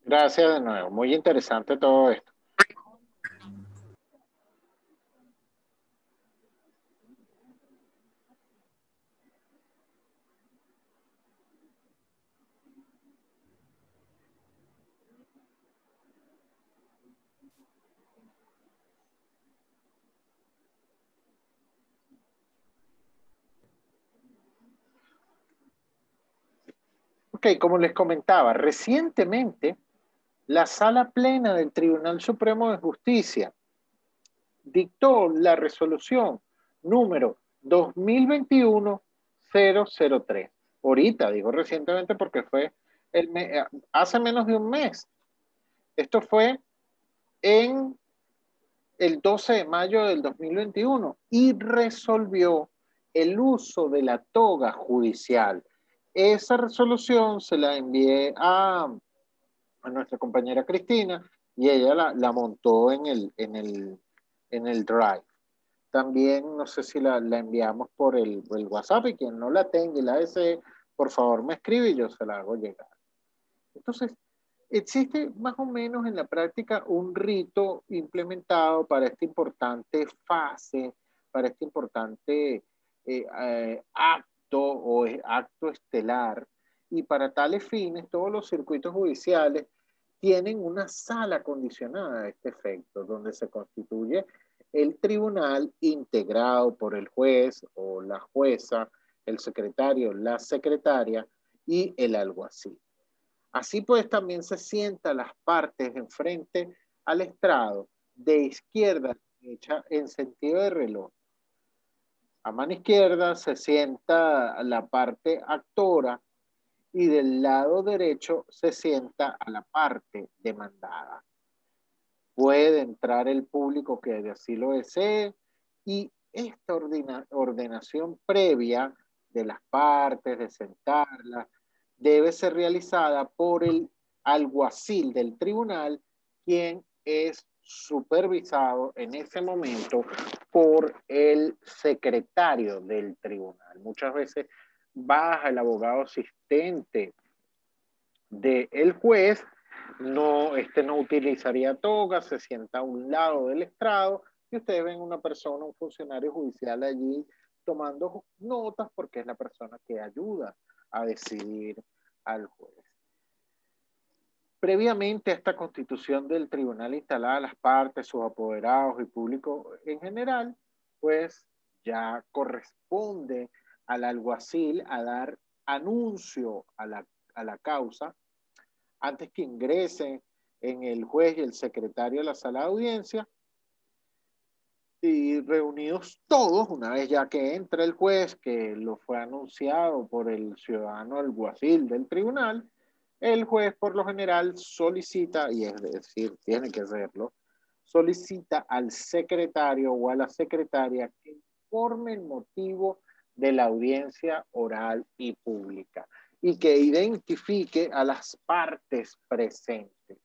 Gracias de nuevo. Muy interesante todo esto. Ok, como les comentaba, recientemente la Sala Plena del Tribunal Supremo de Justicia dictó la resolución número 2021-003. Ahorita, digo recientemente porque fue hace menos de un mes. Esto fue en el 12 de mayo del 2021 y resolvió el uso de la toga judicial. Esa resolución se la envié a nuestra compañera Cristina y ella la montó en el Drive. También no sé si la enviamos por el WhatsApp y quien no la tenga y la desee, por favor me escribe y yo se la hago llegar. Entonces, existe más o menos en la práctica un rito implementado para esta importante fase, para este importante acto o acto estelar, y para tales fines todos los circuitos judiciales tienen una sala acondicionada a este efecto, donde se constituye el tribunal integrado por el juez o la jueza, el secretario, la secretaria y el alguacil. Así pues, también se sientan las partes enfrente al estrado, de izquierda a derecha en sentido de reloj. A mano izquierda se sienta la parte actora y del lado derecho se sienta a la parte demandada. Puede entrar el público que así lo desee y esta ordenación previa de las partes, de sentarlas, debe ser realizada por el alguacil del tribunal, quien es supervisado en ese momento por el secretario del tribunal. Muchas veces baja el abogado asistente del juez, no utilizaría toga, se sienta a un lado del estrado y ustedes ven una persona, un funcionario judicial allí tomando notas porque es la persona que ayuda a decidir al juez. Previamente a esta constitución del tribunal instalada las partes, sus apoderados y público en general, pues ya corresponde al alguacil a dar anuncio a la causa antes que ingresen en el juez y el secretario de la sala de audiencia, y reunidos todos, una vez ya que entra el juez, que lo fue anunciado por el ciudadano alguacil del tribunal, el juez por lo general solicita, y es decir, tiene que hacerlo, solicita al secretario o a la secretaria que informe el motivo de la audiencia oral y pública y que identifique a las partes presentes.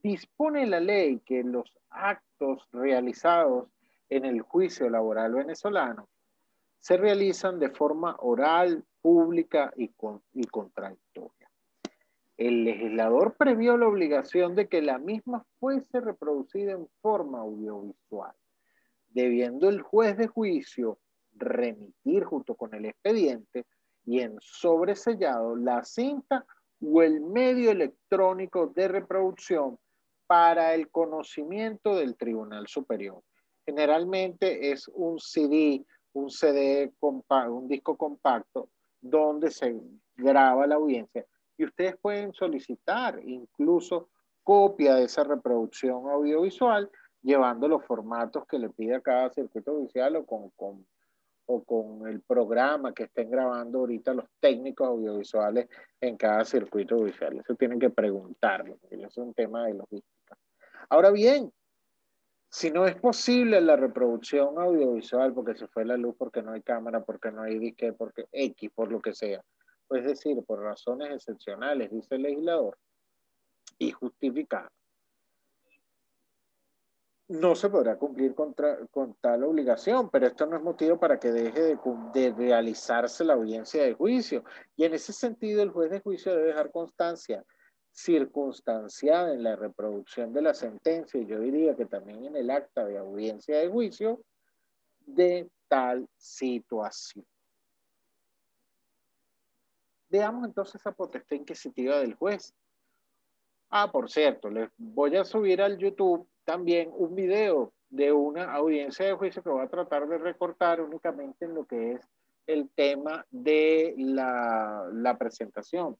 Dispone la ley que los actos realizados en el juicio laboral venezolano se realizan de forma oral, pública y contradictoria. El legislador previó la obligación de que la misma fuese reproducida en forma audiovisual, debiendo el juez de juicio remitir junto con el expediente y en sobresellado la cinta o el medio electrónico de reproducción para el conocimiento del Tribunal Superior. Generalmente es un CD, un CD, un disco compacto donde se graba la audiencia y ustedes pueden solicitar incluso copia de esa reproducción audiovisual llevando los formatos que le pida cada circuito judicial o con el programa que estén grabando ahorita los técnicos audiovisuales en cada circuito judicial. Eso tienen que preguntarlo, porque eso es un tema de logística. Ahora bien, si no es posible la reproducción audiovisual porque se fue la luz, porque no hay cámara, porque no hay disque, porque X, por lo que sea, pues es decir, por razones excepcionales, dice el legislador, y justificadas, no se podrá cumplir con tal obligación, pero esto no es motivo para que deje de realizarse la audiencia de juicio. Y en ese sentido, el juez de juicio debe dejar constancia circunstanciada en la reproducción de la sentencia, y yo diría que también en el acta de audiencia de juicio, de tal situación. Veamos entonces esa potestad inquisitiva del juez. Ah, por cierto, les voy a subir al YouTube también un video de una audiencia de juicio que voy a tratar de recortar únicamente en lo que es el tema de la presentación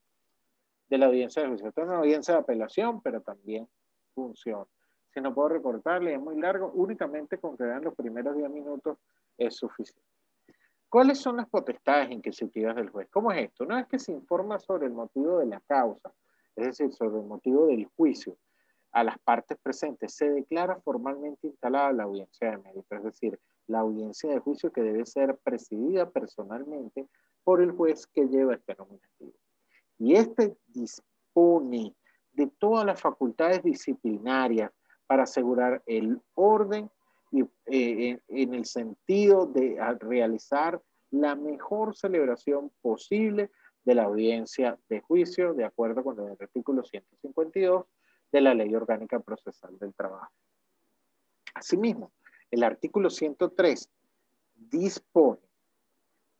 de la audiencia de juicio. Esta es una audiencia de apelación, pero también funciona. Si no puedo recortarle, es muy largo, únicamente con que vean los primeros 10 minutos es suficiente. ¿Cuáles son las potestades inquisitivas del juez? ¿Cómo es esto? Una vez que se informa sobre el motivo de la causa, es decir, sobre el motivo del juicio, a las partes presentes, se declara formalmente instalada la audiencia de mérito, es decir, la audiencia de juicio que debe ser presidida personalmente por el juez que lleva este nominativo. Y este dispone de todas las facultades disciplinarias para asegurar el orden y, en el sentido de realizar la mejor celebración posible de la audiencia de juicio, de acuerdo con el artículo 152 de la Ley Orgánica Procesal del Trabajo. Asimismo, el artículo 103 dispone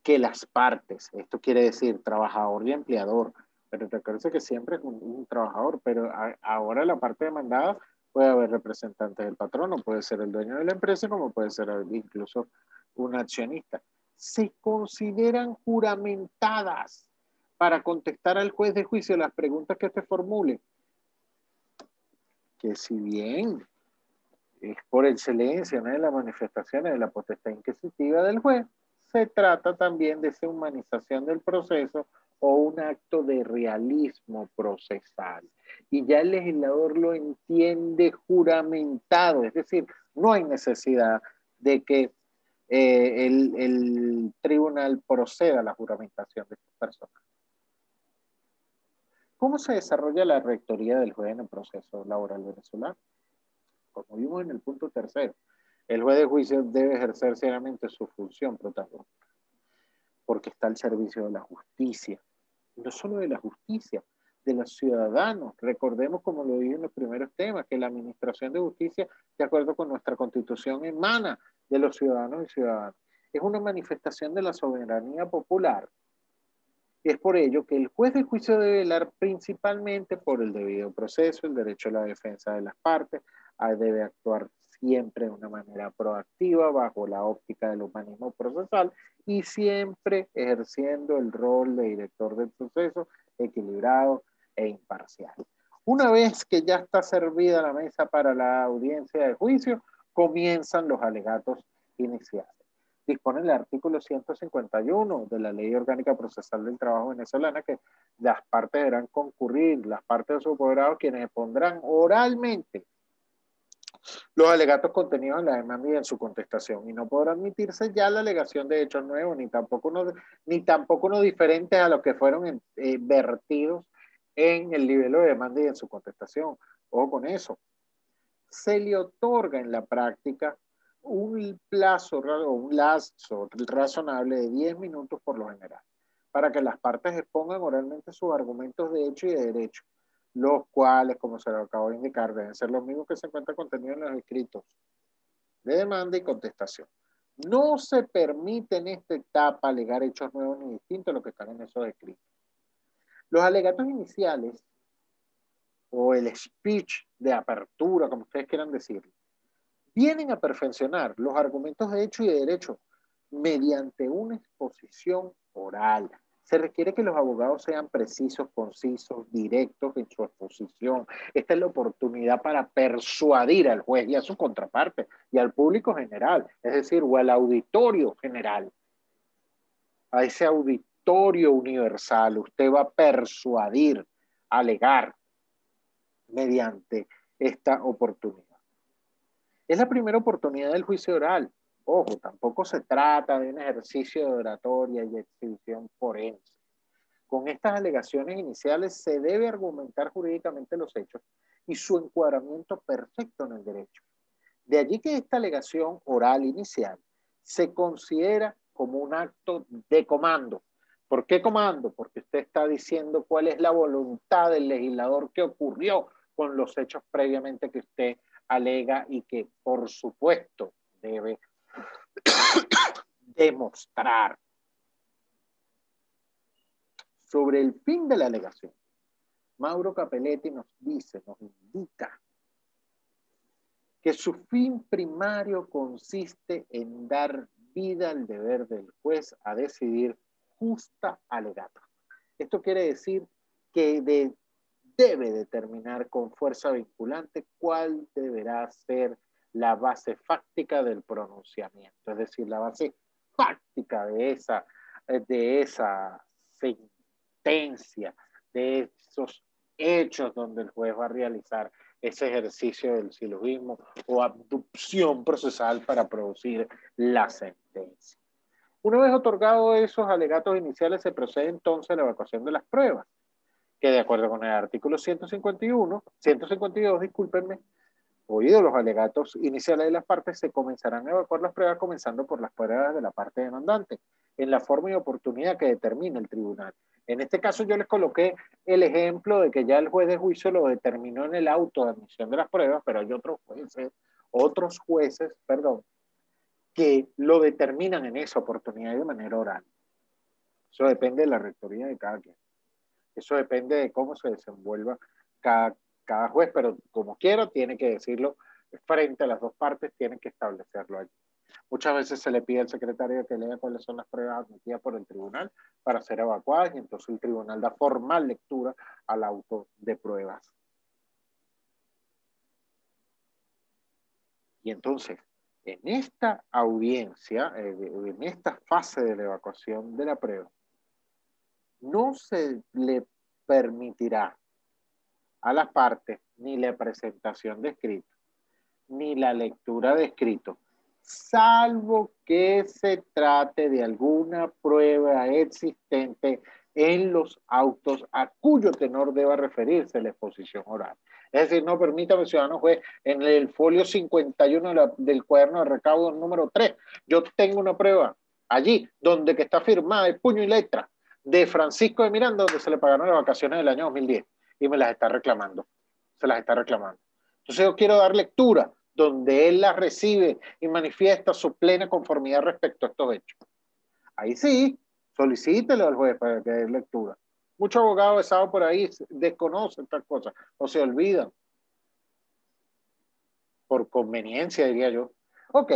que las partes, esto quiere decir trabajador y empleador, pero recuerden que siempre es un trabajador, pero ahora la parte demandada puede haber representantes del patrono, puede ser el dueño de la empresa, como puede ser incluso un accionista. Se consideran juramentadas para contestar al juez de juicio las preguntas que te formule. Que si bien es por excelencia una de las manifestaciones de la potestad inquisitiva del juez, se trata también de esa humanización del proceso o un acto de realismo procesal. Y ya el legislador lo entiende juramentado, es decir, no hay necesidad de que el tribunal proceda a la juramentación de estas personas. ¿Cómo se desarrolla la rectoría del juez en el proceso laboral venezolano? Como vimos en el punto tercero, el juez de juicio debe ejercer seriamente su función protagónica, porque está al servicio de la justicia, no solo de la justicia, de los ciudadanos. Recordemos, como lo dije en los primeros temas, que la administración de justicia, de acuerdo con nuestra Constitución, emana de los ciudadanos y ciudadanas. Es una manifestación de la soberanía popular. Es por ello que el juez de juicio debe velar principalmente por el debido proceso, el derecho a la defensa de las partes, debe actuar siempre de una manera proactiva bajo la óptica del humanismo procesal y siempre ejerciendo el rol de director del proceso equilibrado e imparcial. Una vez que ya está servida la mesa para la audiencia de juicio, comienzan los alegatos iniciales. Dispone el artículo 151 de la Ley Orgánica Procesal del Trabajo venezolana que las partes deberán concurrir, las partes de sus apoderados, quienes expondrán oralmente los alegatos contenidos en la demanda y en su contestación, y no podrá admitirse ya la alegación de hechos nuevos, ni tampoco unos diferentes a los que fueron vertidos en el libelo de demanda y en su contestación. Ojo con eso. Se le otorga en la práctica un plazo o un lapso razonable de 10 minutos por lo general, para que las partes expongan oralmente sus argumentos de hecho y de derecho, los cuales, como se lo acabo de indicar, deben ser los mismos que se encuentran contenidos en los escritos de demanda y contestación. No se permite en esta etapa alegar hechos nuevos ni distintos a los que están en esos escritos. Los alegatos iniciales o el speech de apertura, como ustedes quieran decirlo, vienen a perfeccionar los argumentos de hecho y de derecho mediante una exposición oral. Se requiere que los abogados sean precisos, concisos, directos en su exposición. Esta es la oportunidad para persuadir al juez y a su contraparte y al público general, es decir, o al auditorio general, a ese auditorio universal. Usted va a persuadir, alegar mediante esta oportunidad. Es la primera oportunidad del juicio oral. Ojo, tampoco se trata de un ejercicio de oratoria y exhibición forense. Con estas alegaciones iniciales se debe argumentar jurídicamente los hechos y su encuadramiento perfecto en el derecho. De allí que esta alegación oral inicial se considera como un acto de comando ¿Por qué comando? Porque usted está diciendo cuál es la voluntad del legislador que ocurrió con los hechos previamente que usted alega y que, por supuesto, debe demostrar. Sobre el fin de la alegación, Mauro Capelletti nos dice, nos indica que su fin primario consiste en dar vida al deber del juez a decidir justa alegato. Esto quiere decir que debe determinar con fuerza vinculante cuál deberá ser la base fáctica del pronunciamiento, es decir, la base fáctica de esa sentencia, de esos hechos donde el juez va a realizar ese ejercicio del silogismo o abducción procesal para producir la sentencia. Una vez otorgados esos alegatos iniciales, se procede entonces a la evacuación de las pruebas, que de acuerdo con el artículo 152, discúlpenme, oídos los alegatos iniciales de las partes, se comenzarán a evacuar las pruebas, comenzando por las pruebas de la parte demandante, en la forma y oportunidad que determine el tribunal. En este caso yo les coloqué el ejemplo de que ya el juez de juicio lo determinó en el auto de admisión de las pruebas, pero hay otros jueces, que lo determinan en esa oportunidad de manera oral. Eso depende de la rectoría de cada quien. Eso depende de cómo se desenvuelva cada juez, pero como quiera tiene que decirlo frente a las dos partes, tiene que establecerlo allí. Muchas veces se le pide al secretario que lea cuáles son las pruebas admitidas por el tribunal para ser evacuadas y entonces el tribunal da formal lectura al auto de pruebas. Y entonces, en esta audiencia, en esta fase de la evacuación de la prueba, no se le permitirá a las partes ni la presentación de escrito, ni la lectura de escrito, salvo que se trate de alguna prueba existente en los autos a cuyo tenor deba referirse la exposición oral. Es decir, no permítame, ciudadano juez, en el folio 51 del cuaderno de recaudo número 3, yo tengo una prueba allí, donde que está firmada de puño y letra de Francisco de Miranda, donde se le pagaron las vacaciones del año 2010, y me las está reclamando, se las está reclamando. Entonces yo quiero dar lectura donde él las recibe y manifiesta su plena conformidad respecto a estos hechos. Ahí sí, solicítelo al juez para que dé lectura. Muchos abogados besados por ahí desconocen estas cosas o se olvidan. Por conveniencia, diría yo. Ok,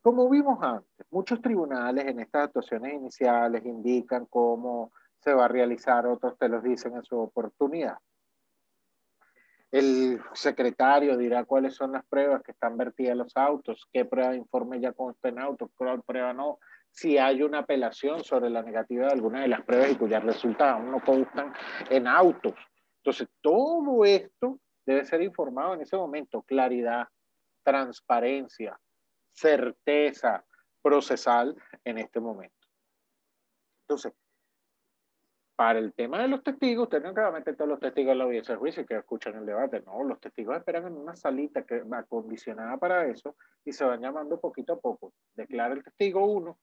como vimos antes, muchos tribunales en estas actuaciones iniciales indican cómo se va a realizar, otros te los dicen en su oportunidad. El secretario dirá cuáles son las pruebas que están vertidas en los autos, qué prueba de informe ya consta en autos, cuál prueba no, si hay una apelación sobre la negativa de alguna de las pruebas y cuyas resultados no constan en autos. Entonces, todo esto debe ser informado en ese momento. Claridad, transparencia, certeza procesal en este momento. Entonces, para el tema de los testigos, usted no va a meter todos los testigos en la audiencia de juicio que escuchan el debate. No, los testigos esperan en una salita que va acondicionada para eso y se van llamando poquito a poco. Declara el testigo 1,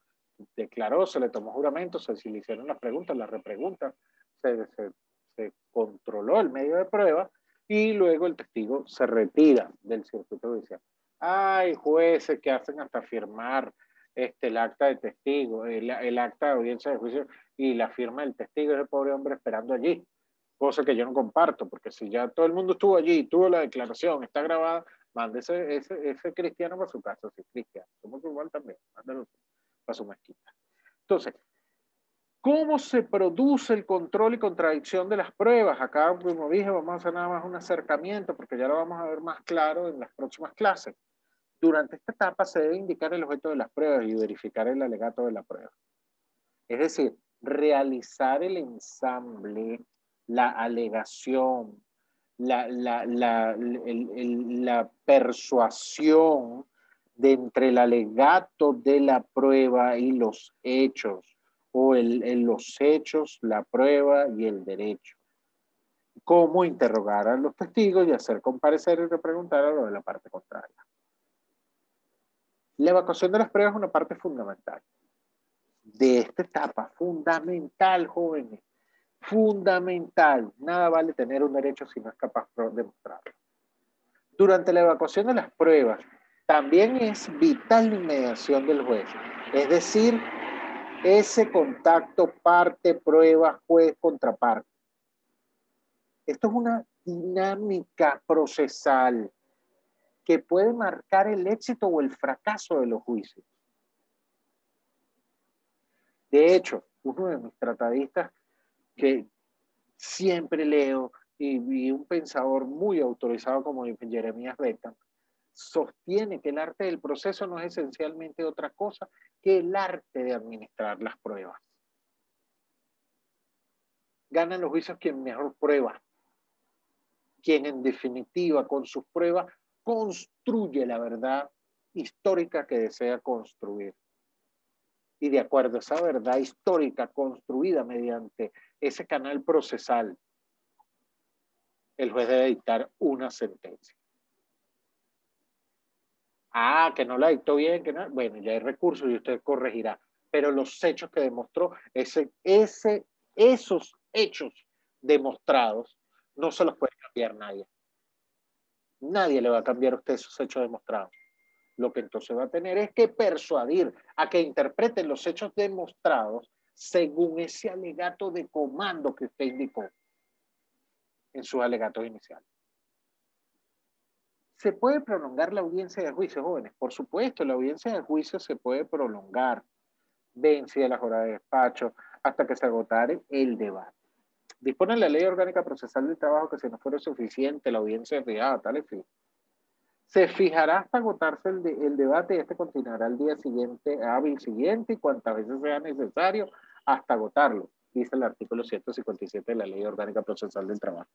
declaró, se le tomó juramento, se le hicieron las preguntas, las repreguntas, se controló el medio de prueba y luego el testigo se retira del circuito judicial. Hay jueces que hacen hasta firmar el acta de testigo, el acta de audiencia de juicio y la firma del testigo, ese pobre hombre esperando allí, cosa que yo no comparto, porque si ya todo el mundo estuvo allí, tuvo la declaración, está grabada, mande ese cristiano para su casa, si es cristiano, somos igual también, mándalo para su mezquita. Entonces, ¿cómo se produce el control y contradicción de las pruebas? Acá, como dije, vamos a hacer nada más un acercamiento, porque ya lo vamos a ver más claro en las próximas clases. Durante esta etapa se debe indicar el objeto de las pruebas y verificar el alegato de la prueba. Es decir, realizar el ensamble, la alegación, la persuasión de entre el alegato de la prueba y los hechos, o los hechos, la prueba y el derecho. Cómo interrogar a los testigos y hacer comparecer y repreguntar a lo de la parte contraria. La evacuación de las pruebas es una parte fundamental. de esta etapa, fundamental, jóvenes, fundamental. Nada vale tener un derecho si no es capaz de demostrarlo. Durante la evacuación de las pruebas, también es vital la inmediación del juez, es decir, ese contacto parte-prueba, juez-contraparte. Esto es una dinámica procesal que puede marcar el éxito o el fracaso de los juicios. De hecho, uno de mis tratadistas que siempre leo y un pensador muy autorizado como Jeremías Bentham, sostiene que el arte del proceso no es esencialmente otra cosa que el arte de administrar las pruebas. Ganan los juicios quien mejor prueba, quien en definitiva con sus pruebas construye la verdad histórica que desea construir. Y de acuerdo a esa verdad histórica construida mediante ese canal procesal, el juez debe dictar una sentencia. Ah, que no la dictó bien, que no. Bueno, ya hay recursos y usted corregirá. Pero los hechos que demostró, esos hechos demostrados, no se los puede cambiar nadie. Nadie le va a cambiar a usted esos hechos demostrados. Lo que entonces va a tener es que persuadir a que interpreten los hechos demostrados según ese alegato de comando que usted indicó en sus alegatos iniciales. ¿Se puede prolongar la audiencia de juicio, jóvenes? Por supuesto, la audiencia de juicio se puede prolongar, vencida la jornada de despacho, hasta que se agotare el debate. Dispone la Ley Orgánica Procesal del Trabajo que si no fuera suficiente la audiencia fijada, tal fin. Se fijará hasta agotarse el debate y este continuará el día siguiente, hábil siguiente, y cuantas veces sea necesario hasta agotarlo, dice el artículo 157 de la Ley Orgánica Procesal del Trabajo.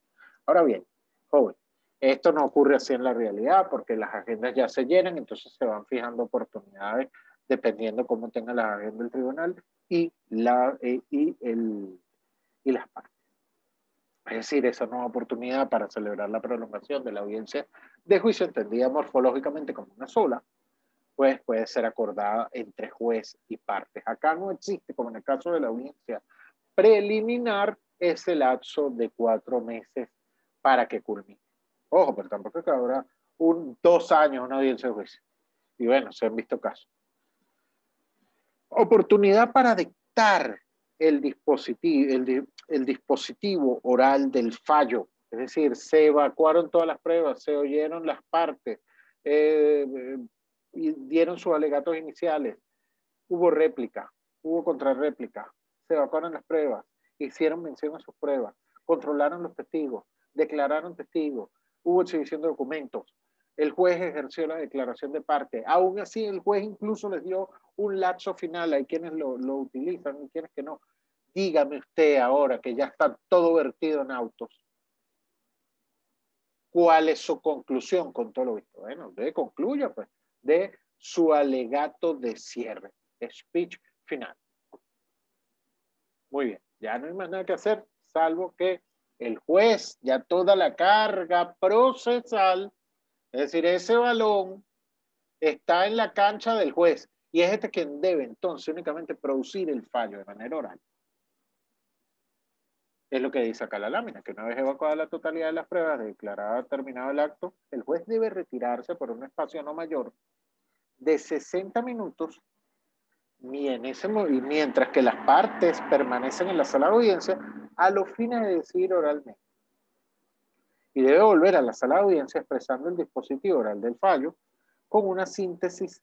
Ahora bien, joven, esto no ocurre así en la realidad porque las agendas ya se llenan, entonces se van fijando oportunidades dependiendo cómo tenga la agenda del tribunal y las partes. Es decir, esa nueva oportunidad para celebrar la prolongación de la audiencia de juicio, entendida morfológicamente como una sola, pues puede ser acordada entre juez y partes. Acá no existe, como en el caso de la audiencia preliminar, ese lapso de 4 meses para que culmine. Ojo, pero tampoco es que habrá 2 años una audiencia de juicio. Y bueno, se han visto casos. Oportunidad para dictar el dispositivo oral del fallo. Es decir, se evacuaron todas las pruebas, se oyeron las partes, y dieron sus alegatos iniciales. Hubo réplica, hubo contrarréplica, se evacuaron las pruebas, hicieron mención a sus pruebas, controlaron los testigos, declararon testigos, hubo exhibición de documentos, el juez ejerció la declaración de parte, aún así el juez incluso les dio un lapso final, hay quienes lo utilizan y quienes que no. Dígame usted ahora que ya está todo vertido en autos, ¿cuál es su conclusión con todo lo visto? Bueno, de concluya pues, de su alegato de cierre, speech final. Muy bien, ya no hay más nada que hacer, salvo que el juez, ya toda la carga procesal, es decir, ese balón está en la cancha del juez y es este quien debe entonces únicamente producir el fallo de manera oral. Es lo que dice acá la lámina, que una vez evacuada la totalidad de las pruebas, declarada terminado el acto, el juez debe retirarse por un espacio no mayor de 60 minutos mientras que las partes permanecen en la sala de audiencia a los fines de decidir oralmente. Y debe volver a la sala de audiencia expresando el dispositivo oral del fallo con una síntesis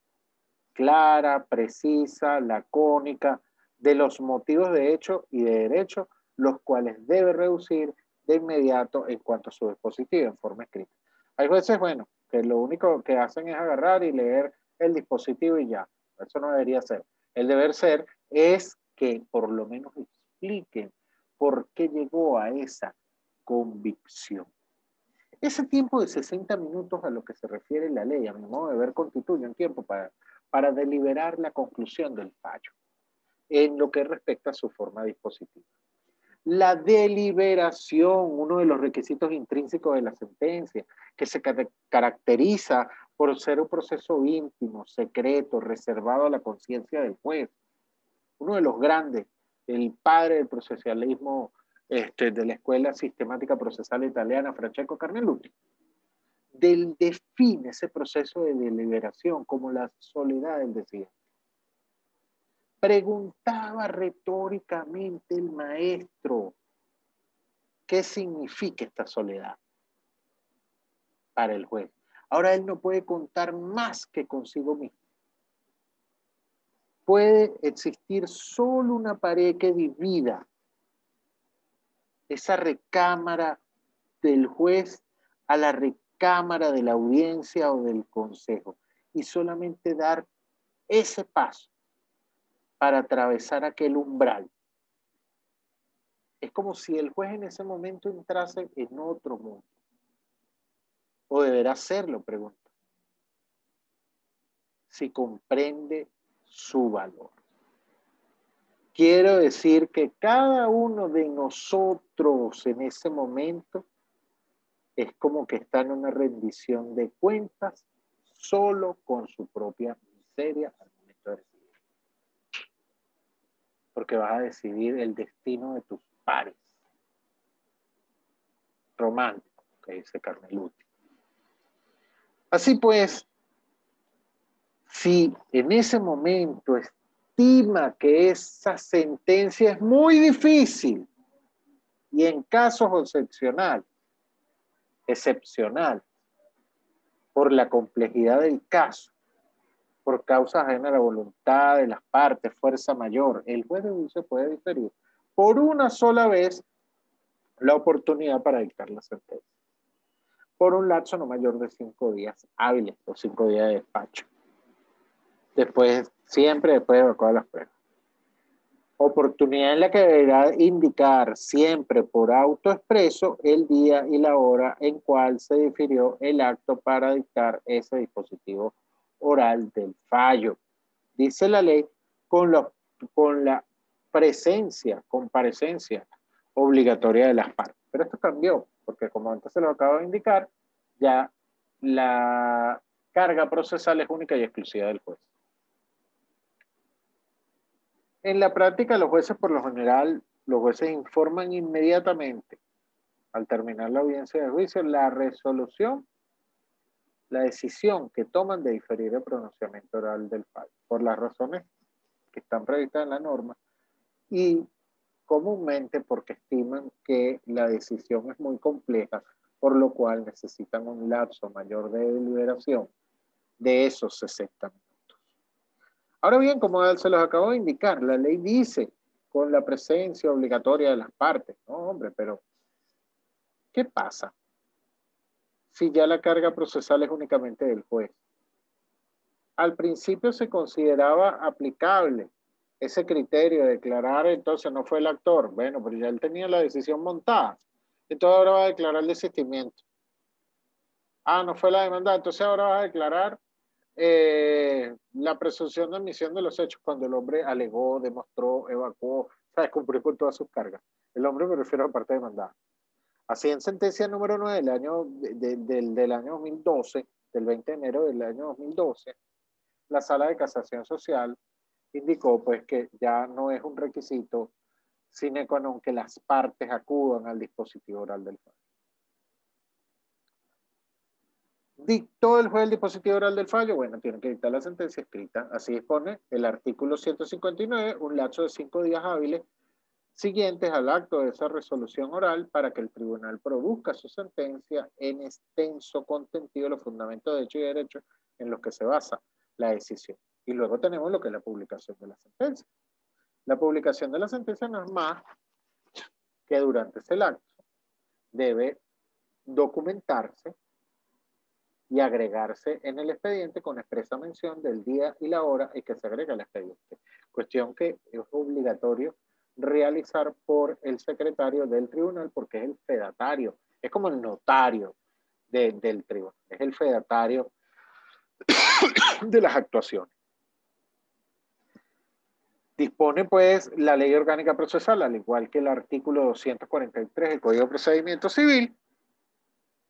clara, precisa, lacónica de los motivos de hecho y de derecho, los cuales debe reducir de inmediato en cuanto a su dispositivo en forma escrita. Hay jueces, bueno, que lo único que hacen es agarrar y leer el dispositivo y ya. Eso no debería ser. El deber ser es que por lo menos expliquen por qué llegó a esa convicción. Ese tiempo de 60 minutos a lo que se refiere la ley, a mi modo de ver, constituye un tiempo para deliberar la conclusión del fallo en lo que respecta a su forma dispositiva. La deliberación, uno de los requisitos intrínsecos de la sentencia, que se caracteriza por ser un proceso íntimo, secreto, reservado a la conciencia del juez. uno de los grandes, el padre del procesalismo de la Escuela Sistemática Procesal Italiana, Francesco Carnelutti, define ese proceso de deliberación como la soledad del decidente. Preguntaba retóricamente el maestro, ¿qué significa esta soledad para el juez? Ahora él no puede contar más que consigo mismo. Puede existir solo una pared que divida esa recámara del juez a la recámara de la audiencia o del consejo, y solamente dar ese paso para atravesar aquel umbral. Es como si el juez en ese momento entrase en otro mundo. ¿O deberá hacerlo? Pregunta. Si comprende su valor. Quiero decir que cada uno de nosotros en ese momento es como que está en una rendición de cuentas solo con su propia miseria al momento de decidir. Porque vas a decidir el destino de tus pares. Romántico, que dice Carnelutti. Así pues, si en ese momento estima que esa sentencia es muy difícil y en casos excepcional, por la complejidad del caso, por causa ajena a la voluntad de las partes, fuerza mayor, el juez de juicio puede diferir por una sola vez la oportunidad para dictar la sentencia, por un lapso no mayor de 5 días hábiles o 5 días de despacho. Siempre después de evacuar las pruebas. Oportunidad en la que deberá indicar siempre por autoexpreso el día y la hora en cual se difirió el acto para dictar ese dispositivo oral del fallo. Dice la ley con la comparecencia obligatoria de las partes. Pero esto cambió, porque como antes se lo acabo de indicar, ya la carga procesal es única y exclusiva del juez. En la práctica, los jueces, por lo general, los jueces informan inmediatamente, al terminar la audiencia de juicio, la resolución, la decisión que toman de diferir el pronunciamiento oral del fallo, por las razones que están previstas en la norma, y comúnmente porque estiman que la decisión es muy compleja, por lo cual necesitan un lapso mayor de deliberación de esos 60 minutos. Ahora bien, como se los acabo de indicar, la ley dice con la presencia obligatoria de las partes. No, hombre, pero ¿qué pasa si ya la carga procesal es únicamente del juez? Al principio se consideraba aplicable ese criterio de declarar, entonces no fue el actor. Bueno, pero ya él tenía la decisión montada. Entonces ahora va a declarar el desistimiento. Ah, no fue la demanda, entonces ahora va a declarar la presunción de admisión de los hechos cuando el hombre alegó, demostró, evacuó, ¿sabes? Cumplió con todas sus cargas. El hombre me refiero a la parte demandada. Así en sentencia número 9 del año 2012, del 20 de enero del año 2012, la Sala de Casación Social indicó pues que ya no es un requisito sine qua non que las partes acudan al dispositivo oral del fallo. ¿Dictó el juez el dispositivo oral del fallo? Bueno, tiene que dictar la sentencia escrita. Así dispone el artículo 159, un lapso de 5 días hábiles siguientes al acto de esa resolución oral para que el tribunal produzca su sentencia en extenso contenido de los fundamentos de hecho y derecho en los que se basa la decisión. Y luego tenemos lo que es la publicación de la sentencia. La publicación de la sentencia no es más que durante ese acto debe documentarse y agregarse en el expediente con expresa mención del día y la hora en que se agrega el expediente. Cuestión que es obligatorio realizar por el secretario del tribunal porque es el fedatario, es como el notario del tribunal, es el fedatario de las actuaciones. Dispone pues la ley orgánica procesal, al igual que el artículo 243 del Código de Procedimiento Civil,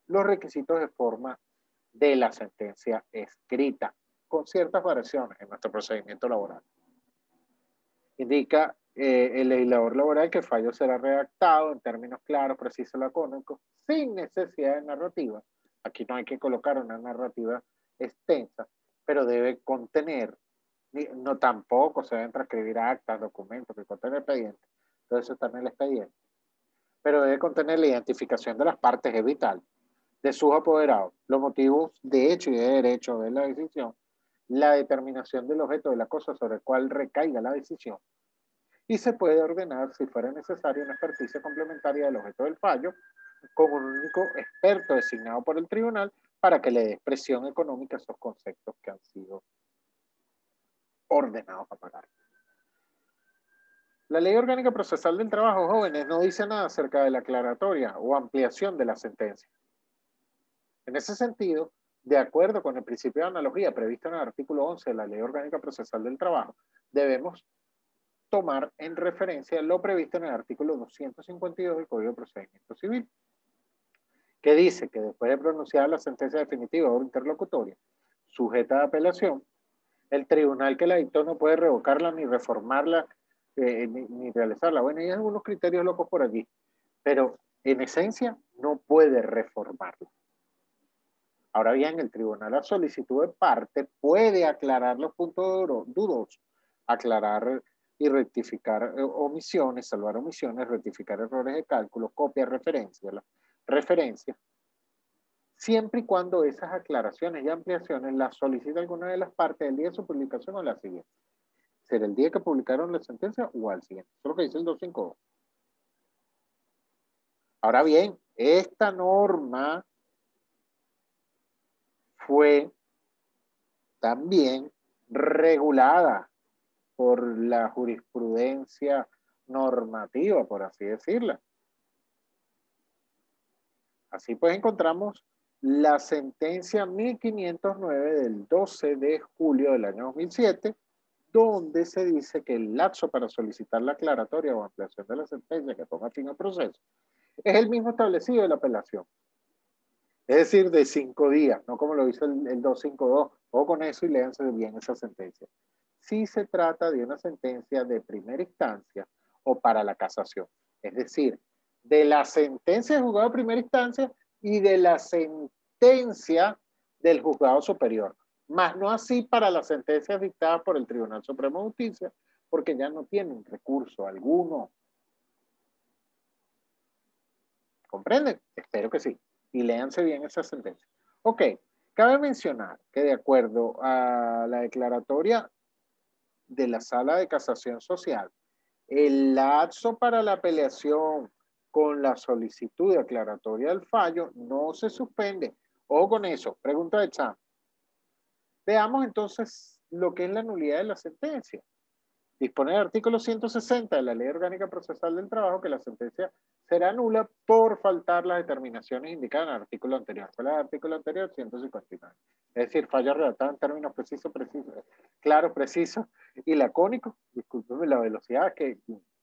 los requisitos de forma de la sentencia escrita, con ciertas variaciones en nuestro procedimiento laboral. Indica el legislador laboral que el fallo será redactado en términos claros, precisos y lacónicos, sin necesidad de narrativa. Aquí no hay que colocar una narrativa extensa, pero debe contener, no tampoco se deben transcribir actas, documentos, que contiene el expediente. Todo eso está en el expediente. Pero debe contener la identificación de las partes, es vital, de sus apoderados, los motivos de hecho y de derecho de la decisión, la determinación del objeto de la cosa sobre el cual recaiga la decisión, y se puede ordenar, si fuera necesario, una experticia complementaria del objeto del fallo con un único experto designado por el tribunal para que le dé expresión económica a esos conceptos que han sido ordenados a pagar. La Ley Orgánica Procesal del Trabajo, jóvenes, no dice nada acerca de la aclaratoria o ampliación de la sentencia. En ese sentido, de acuerdo con el principio de analogía previsto en el artículo 11 de la Ley Orgánica Procesal del Trabajo, debemos tomar en referencia lo previsto en el artículo 252 del Código de Procedimiento Civil, que dice que después de pronunciar la sentencia definitiva o interlocutoria, sujeta a apelación, el tribunal que la dictó no puede revocarla ni reformarla ni realizarla. Bueno, hay algunos criterios locos por allí, pero en esencia no puede reformarla. Ahora bien, el tribunal a solicitud de parte puede aclarar los puntos dudosos, aclarar y rectificar omisiones, salvar omisiones, rectificar errores de cálculo, copia, referencia, siempre y cuando esas aclaraciones y ampliaciones las solicita alguna de las partes el día de su publicación o la siguiente. ¿Será el día que publicaron la sentencia o al siguiente? Eso es lo que dice el 252. Ahora bien, esta norma fue también regulada por la jurisprudencia normativa, por así decirla. Así pues encontramos la sentencia 1509 del 12 de julio del año 2007, donde se dice que el lapso para solicitar la aclaratoria o ampliación de la sentencia que ponga fin al proceso es el mismo establecido de la apelación. Es decir, de 5 días, no como lo hizo el 252. O con eso y léanse bien esa sentencia. Si se trata de una sentencia de primera instancia o para la casación. Es decir, de la sentencia del juzgado de primera instancia y de la sentencia del juzgado superior. Más no así para las sentencias dictadas por el Tribunal Supremo de Justicia, porque ya no tienen recurso alguno. ¿Comprenden? Espero que sí. Y léanse bien esa sentencia. Ok, cabe mencionar que de acuerdo a la declaratoria de la Sala de Casación Social, el lapso para la apelación con la solicitud de aclaratoria del fallo no se suspende. Ojo con eso, pregunta de examen. Veamos entonces lo que es la nulidad de la sentencia. Dispone el artículo 160 de la Ley Orgánica Procesal del Trabajo que la sentencia será nula por faltar las determinaciones indicadas en el artículo anterior. ¿Cuál es el artículo anterior? 159. Es decir, fallo redactado en términos precisos, claros, precisos y lacónicos. Discúlpeme la velocidad, que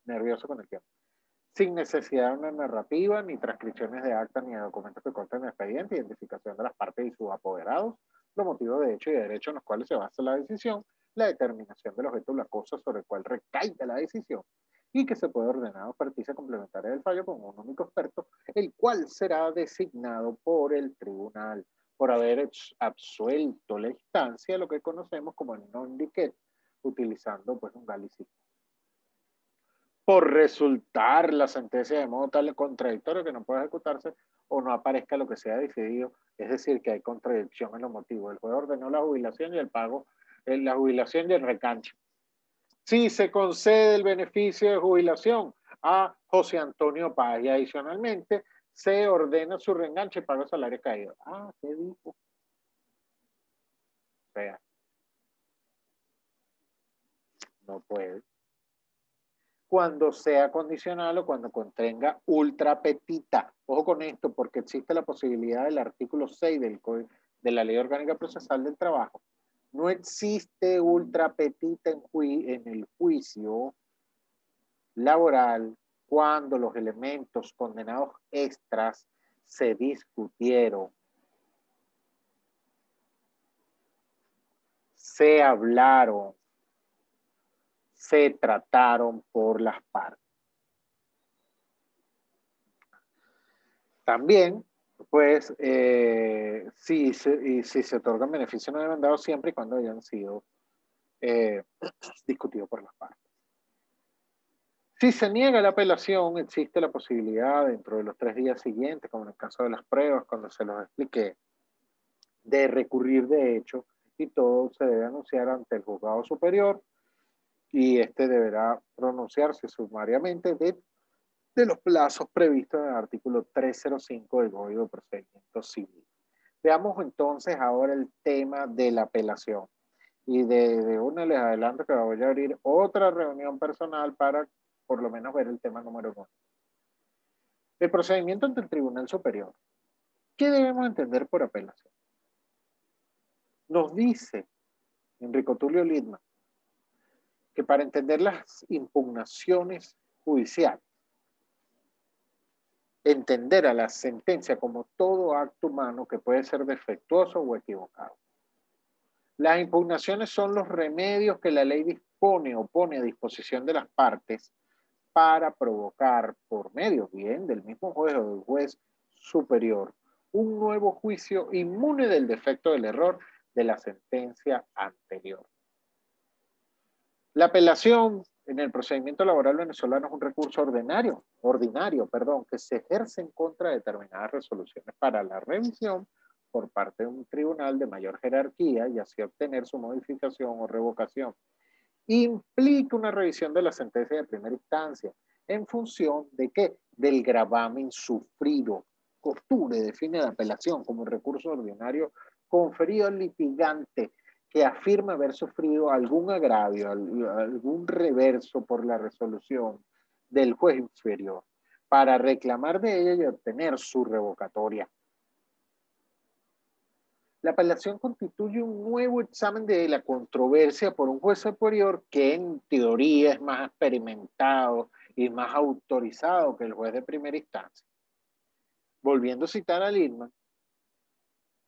nervioso con el tiempo. Sin necesidad de una narrativa, ni transcripciones de actas, ni de documentos que consten el expediente, identificación de las partes y sus apoderados, los motivos de hecho y de derecho en los cuales se basa la decisión, la determinación del objeto de la cosa sobre el cual recaiga la decisión, y que se puede ordenar experticia complementaria del fallo con un único experto, el cual será designado por el tribunal por haber absuelto la instancia, lo que conocemos como el non-liquet, utilizando pues un galicismo. Por resultar la sentencia de modo tal contradictorio que no pueda ejecutarse o no aparezca lo que sea decidido, es decir, que hay contradicción en los motivos. El juez ordenó la jubilación y el pago, la jubilación y el recancho. Si se concede el beneficio de jubilación a José Antonio Paz y adicionalmente se ordena su reenganche y pago de salario caído. Ah, ¿qué dijo? O sea, no puede. Cuando sea condicional o cuando contenga ultra petita. Ojo con esto, porque existe la posibilidad del artículo 6 de la Ley Orgánica Procesal del Trabajo. No existe ultra petita en el juicio laboral cuando los elementos condenados extras se discutieron, se hablaron, se trataron por las partes. También, pues, si se otorgan beneficios no demandados siempre y cuando hayan sido discutidos por las partes. Si se niega la apelación, existe la posibilidad dentro de los 3 días siguientes, como en el caso de las pruebas, cuando se los expliqué, de recurrir de hecho, y todo se debe anunciar ante el juzgado superior y este deberá pronunciarse sumariamente de los plazos previstos en el artículo 305 del Código de Procedimiento Civil. Veamos entonces ahora el tema de la apelación. Y de una les adelanto que voy a abrir otra reunión personal para por lo menos ver el tema número 1. El procedimiento ante el Tribunal Superior. ¿Qué debemos entender por apelación? Nos dice Enrico Tulio Lidman que para entender las impugnaciones judiciales, entender a la sentencia como todo acto humano que puede ser defectuoso o equivocado. Las impugnaciones son los remedios que la ley dispone o pone a disposición de las partes para provocar por medio bien del mismo juez o del juez superior un nuevo juicio inmune del defecto del error de la sentencia anterior. La apelación en el procedimiento laboral venezolano es un recurso ordinario, que se ejerce en contra de determinadas resoluciones para la revisión por parte de un tribunal de mayor jerarquía y así obtener su modificación o revocación. Implica una revisión de la sentencia de primera instancia en función de ¿qué? Del gravamen sufrido. Costure define la apelación como un recurso ordinario conferido al litigante que afirma haber sufrido algún agravio, algún reverso por la resolución del juez inferior para reclamar de ella y obtener su revocatoria. La apelación constituye un nuevo examen de la controversia por un juez superior que en teoría es más experimentado y más autorizado que el juez de primera instancia. Volviendo a citar a Lidman,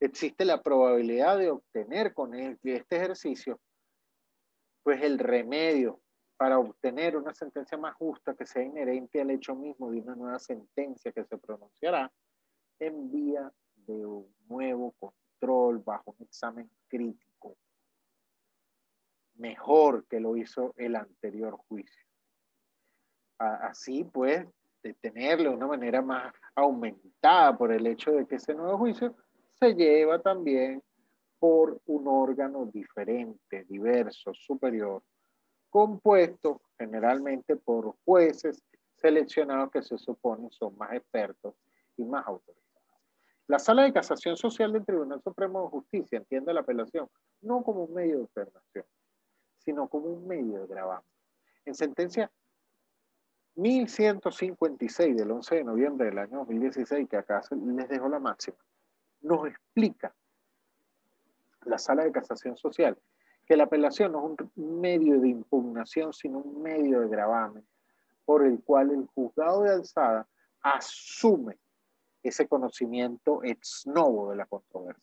existe la probabilidad de obtener con este ejercicio pues el remedio para obtener una sentencia más justa que sea inherente al hecho mismo de una nueva sentencia que se pronunciará en vía de un nuevo control bajo un examen crítico mejor que lo hizo el anterior juicio. Así pues, de tenerlo de una manera más aumentada por el hecho de que ese nuevo juicio se lleva también por un órgano diferente, diverso, superior, compuesto generalmente por jueces seleccionados que se supone son más expertos y más autorizados. La Sala de Casación Social del Tribunal Supremo de Justicia entiende la apelación no como un medio de impugnación, sino como un medio de gravamen. En sentencia 1156 del 11 de noviembre del año 2016, que acá les dejo la máxima, nos explica la Sala de Casación Social que la apelación no es un medio de impugnación, sino un medio de gravamen por el cual el juzgado de alzada asume ese conocimiento ex novo de la controversia.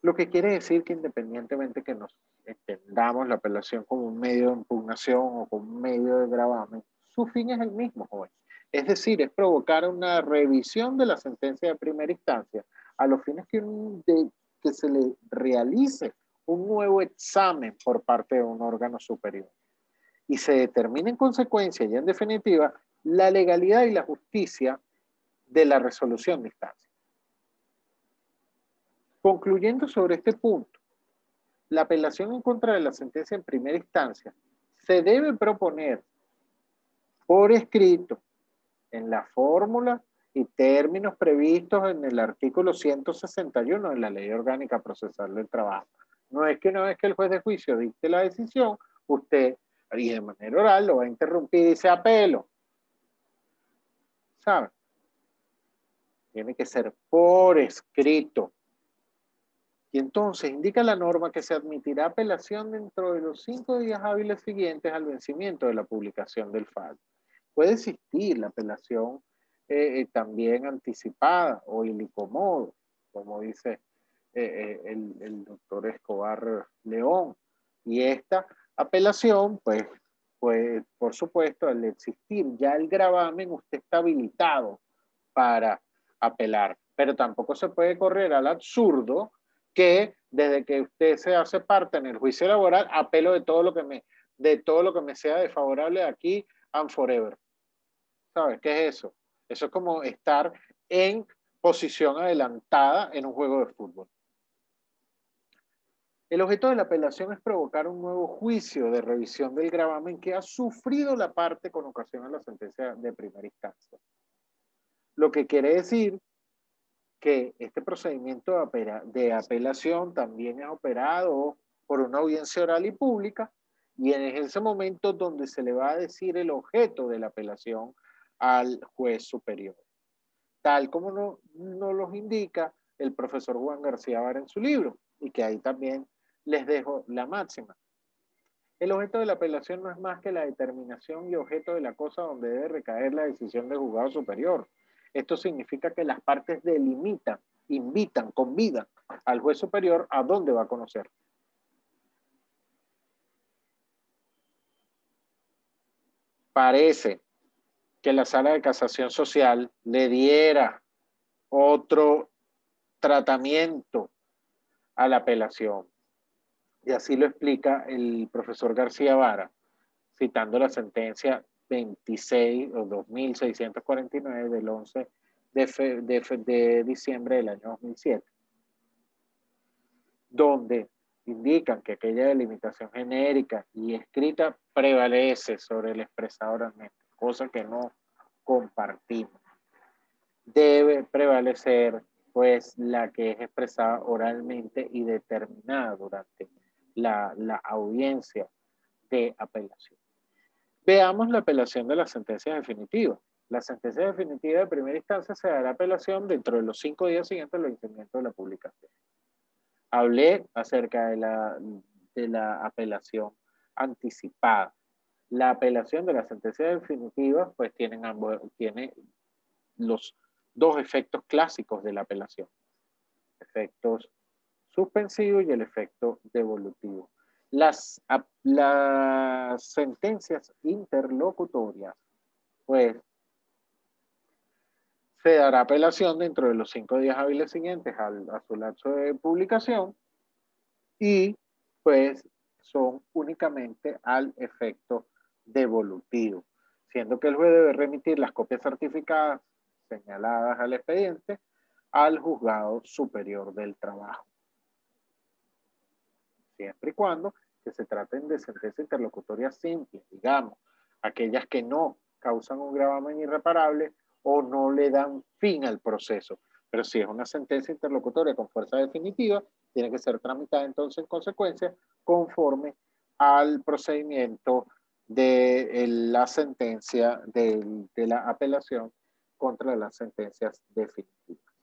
Lo que quiere decir que independientemente que nos entendamos la apelación como un medio de impugnación o como un medio de gravamen, su fin es el mismo, joven. Es decir, es provocar una revisión de la sentencia de primera instancia a los fines que se le realice un nuevo examen por parte de un órgano superior y se determine en consecuencia y en definitiva la legalidad y la justicia de la resolución de instancia. Concluyendo sobre este punto, la apelación en contra de la sentencia en primera instancia se debe proponer por escrito en la fórmula y términos previstos en el artículo 161 de la Ley Orgánica Procesal del Trabajo. No es que una vez que el juez de juicio dicte la decisión, usted, y de manera oral, lo va a interrumpir y dice apelo. ¿Saben? Tiene que ser por escrito. Y entonces indica la norma que se admitirá apelación dentro de los 5 días hábiles siguientes al vencimiento de la publicación del fallo. Puede existir la apelación también anticipada o ilicomodo, como dice el doctor Escobar León, Y esta apelación, pues por supuesto, al existir ya el gravamen, usted está habilitado para apelar. Pero tampoco se puede correr al absurdo que desde que usted se hace parte en el juicio laboral, apelo de todo lo que me sea desfavorable de aquí and forever. ¿Sabes qué es eso? Eso es como estar en posición adelantada en un juego de fútbol. El objeto de la apelación es provocar un nuevo juicio de revisión del gravamen que ha sufrido la parte con ocasión a la sentencia de primera instancia. Lo que quiere decir que este procedimiento de apelación también es operado por una audiencia oral y pública, y en ese momento donde se le va a decir el objeto de la apelación al juez superior, tal como nos los indica el profesor Juan García Vara en su libro, y que ahí también les dejo la máxima. El objeto de la apelación no es más que la determinación y objeto de la cosa donde debe recaer la decisión del juzgado superior. Esto significa que las partes delimitan, invitan, convidan al juez superior a dónde va a conocer. Parece que la sala de casación social le diera otro tratamiento a la apelación. Y así lo explica el profesor García Vara, citando la sentencia 26 o 2649 del 11 de diciembre del año 2007, donde indican que aquella delimitación genérica y escrita prevalece sobre el expresado oralmente, cosa que no compartimos. Debe prevalecer pues la que es expresada oralmente y determinada durante la audiencia de apelación. Veamos la apelación de la sentencia definitiva. La sentencia definitiva de primera instancia se dará apelación dentro de los 5 días siguientes al vencimiento de la publicación. Hablé acerca de la apelación anticipada. La apelación de la sentencia definitiva pues tiene los dos efectos clásicos de la apelación. Efectos suspensivos y el efecto devolutivo. Las sentencias interlocutorias, pues se dará apelación dentro de los 5 días hábiles siguientes a su lapso de publicación y pues son únicamente al efecto devolutivo, siendo que el juez debe remitir las copias certificadas señaladas al expediente al juzgado superior del trabajo, siempre y cuando que se traten de sentencias interlocutorias simples, digamos, aquellas que no causan un gravamen irreparable o no le dan fin al proceso. Pero si es una sentencia interlocutoria con fuerza definitiva, tiene que ser tramitada entonces en consecuencia conforme al procedimiento de la sentencia de la apelación contra las sentencias definitivas.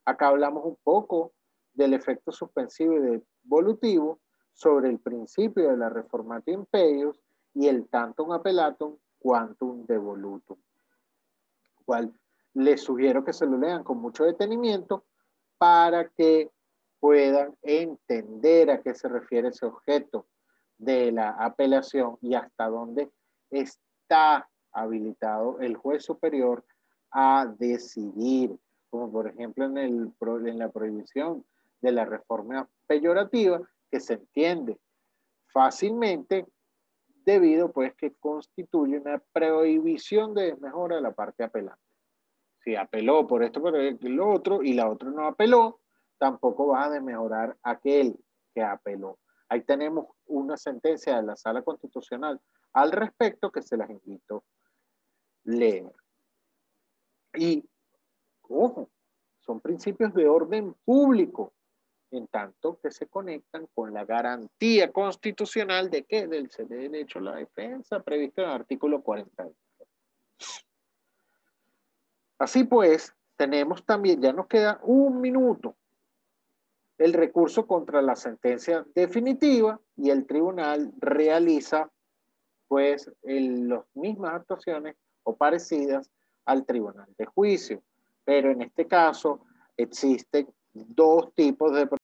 Acá hablamos un poco del efecto suspensivo y devolutivo sobre el principio de la reformatio imperius y el tantum appellatum quantum devolutum, cual les sugiero que se lo lean con mucho detenimiento para que puedan entender a qué se refiere ese objeto de la apelación y hasta dónde está habilitado el juez superior a decidir, como por ejemplo en la prohibición de la reforma peyorativa, que se entiende fácilmente debido pues que constituye una prohibición de desmejora de la parte apelante. Si apeló por esto, por lo otro, y la otra no apeló, tampoco va a desmejorar aquel que apeló. Ahí tenemos una sentencia de la Sala Constitucional al respecto que se las invito a leer. Y, ojo, son principios de orden público, en tanto que se conectan con la garantía constitucional de que del derecho a la defensa previsto en el artículo 40. Así pues, tenemos también, ya nos queda un minuto, el recurso contra la sentencia definitiva y el tribunal realiza pues las mismas actuaciones o parecidas al tribunal de juicio. Pero en este caso existen dos tipos de